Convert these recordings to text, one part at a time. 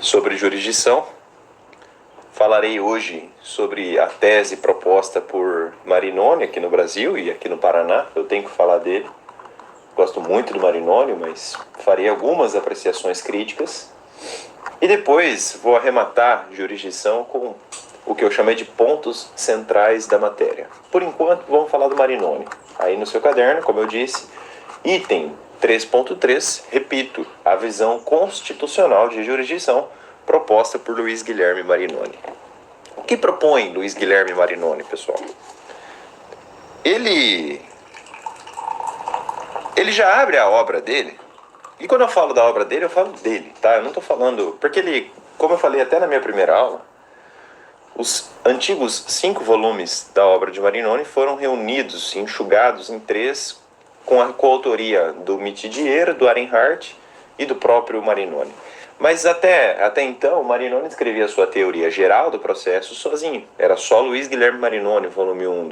sobre jurisdição. Falarei hoje sobre a tese proposta por Marinoni aqui no Brasil e aqui no Paraná. Eu tenho que falar dele. Gosto muito do Marinoni, mas farei algumas apreciações críticas. E depois vou arrematar jurisdição com o que eu chamei de pontos centrais da matéria. Por enquanto, vamos falar do Marinoni. Aí no seu caderno, como eu disse, item 3.3, repito, a visão constitucional de jurisdição proposta por Luiz Guilherme Marinoni. O que propõe Luiz Guilherme Marinoni, pessoal? Ele já abre a obra dele, e quando eu falo da obra dele, eu falo dele, tá? Eu não estou falando... Porque ele, como eu falei até na minha primeira aula, os antigos 5 volumes da obra de Marinoni foram reunidos, enxugados em 3, com a coautoria do Mitidiero, do Arenhart e do próprio Marinoni. Mas até então, Marinoni escrevia a sua teoria geral do processo sozinho. Era só Luiz Guilherme Marinoni, volume 1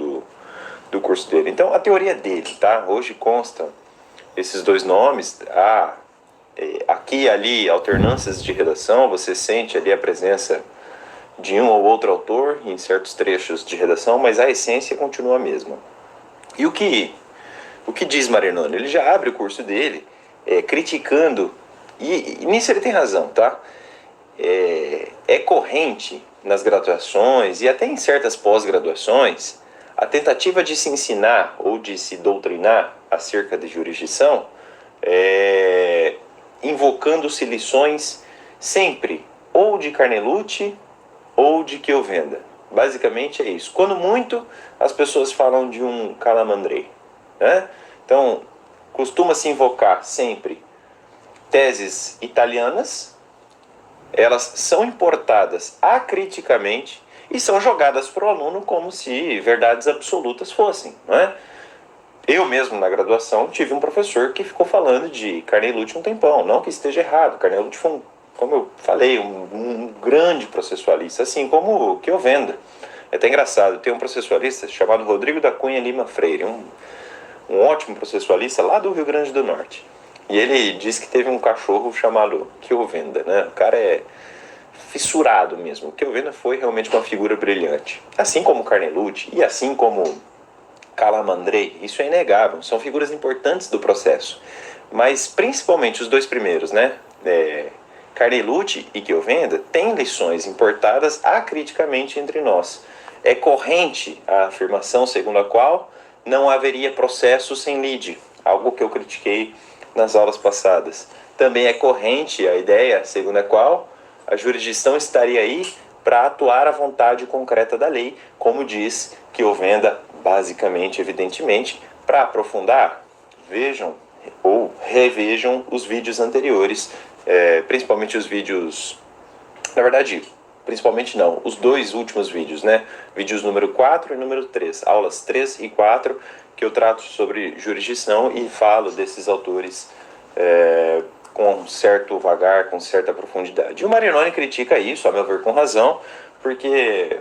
do curso dele. Então, a teoria dele, tá? Hoje constam esses 2 nomes. Aqui e ali, alternâncias de redação, você sente ali a presença de um ou outro autor em certos trechos de redação, mas a essência continua a mesma. E o que diz Marinoni? Ele já abre o curso dele criticando, e nisso ele tem razão, tá? É corrente nas graduações e até em certas pós-graduações a tentativa de se ensinar ou de se doutrinar acerca de jurisdição, invocando-se lições sempre ou de Carnelucci ou de Chiovenda. Basicamente é isso. Quando muito, as pessoas falam de um Calamandrei, né? Então, costuma-se invocar sempre teses italianas. Elas são importadas acriticamente e são jogadas para o aluno como se verdades absolutas fossem, não é? Eu mesmo, na graduação, tive um professor que ficou falando de Carnelucci um tempão. Não que esteja errado. Carnelucci foi, como eu falei, um grande processualista, assim como Chiovenda. É até engraçado, tem um processualista chamado Rodrigo da Cunha Lima Freire, um ótimo processualista lá do Rio Grande do Norte. E ele disse que teve um cachorro chamado Chiovenda, né? O cara é fissurado mesmo. Chiovenda foi realmente uma figura brilhante. Assim como Carnelucci e assim como Calamandrei, isso é inegável. São figuras importantes do processo. Mas principalmente os 2 primeiros, né? Carnelucci e Chiovenda têm lições importadas acriticamente entre nós. É corrente a afirmação segundo a qual não haveria processo sem lide, algo que eu critiquei nas aulas passadas. Também é corrente a ideia segundo a qual a jurisdição estaria aí para atuar à vontade concreta da lei, como diz Chiovenda, basicamente, evidentemente. Para aprofundar, vejam ou revejam os vídeos anteriores, principalmente os vídeos... Na verdade, principalmente não, os 2 últimos vídeos, né? Vídeos número 4 e número 3, aulas 3 e 4, que eu trato sobre jurisdição e falo desses autores com certo vagar, com certa profundidade. E o Marinoni critica isso, a meu ver, com razão, porque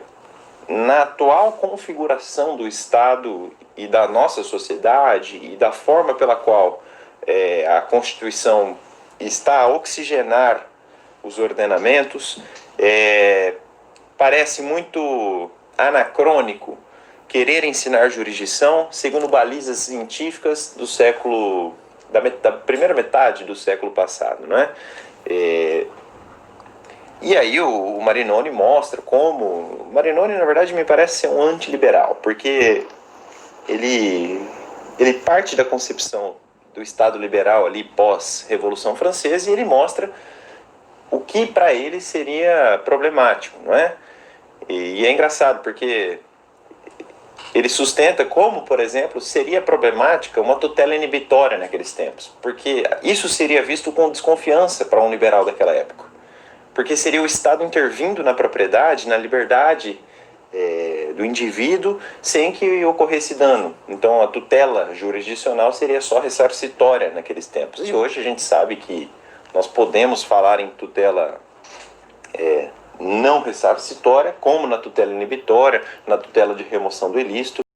na atual configuração do Estado e da nossa sociedade e da forma pela qual a Constituição está a oxigenar os ordenamentos, parece muito anacrônico querer ensinar jurisdição segundo balizas científicas do século... da primeira metade do século passado, não é? E aí o Marinoni mostra como... O Marinoni, na verdade, me parece ser um antiliberal, porque ele parte da concepção do Estado liberal ali pós-Revolução Francesa e ele mostra o que para ele seria problemático, não é? E é engraçado, porque ele sustenta como, por exemplo, seria problemática uma tutela inibitória naqueles tempos, porque isso seria visto com desconfiança para um liberal daquela época, porque seria o Estado intervindo na propriedade, na liberdade do indivíduo, sem que ocorresse dano. Então a tutela jurisdicional seria só ressarcitória naqueles tempos. E hoje a gente sabe que nós podemos falar em tutela não ressarcitória, como na tutela inibitória, na tutela de remoção do ilícito.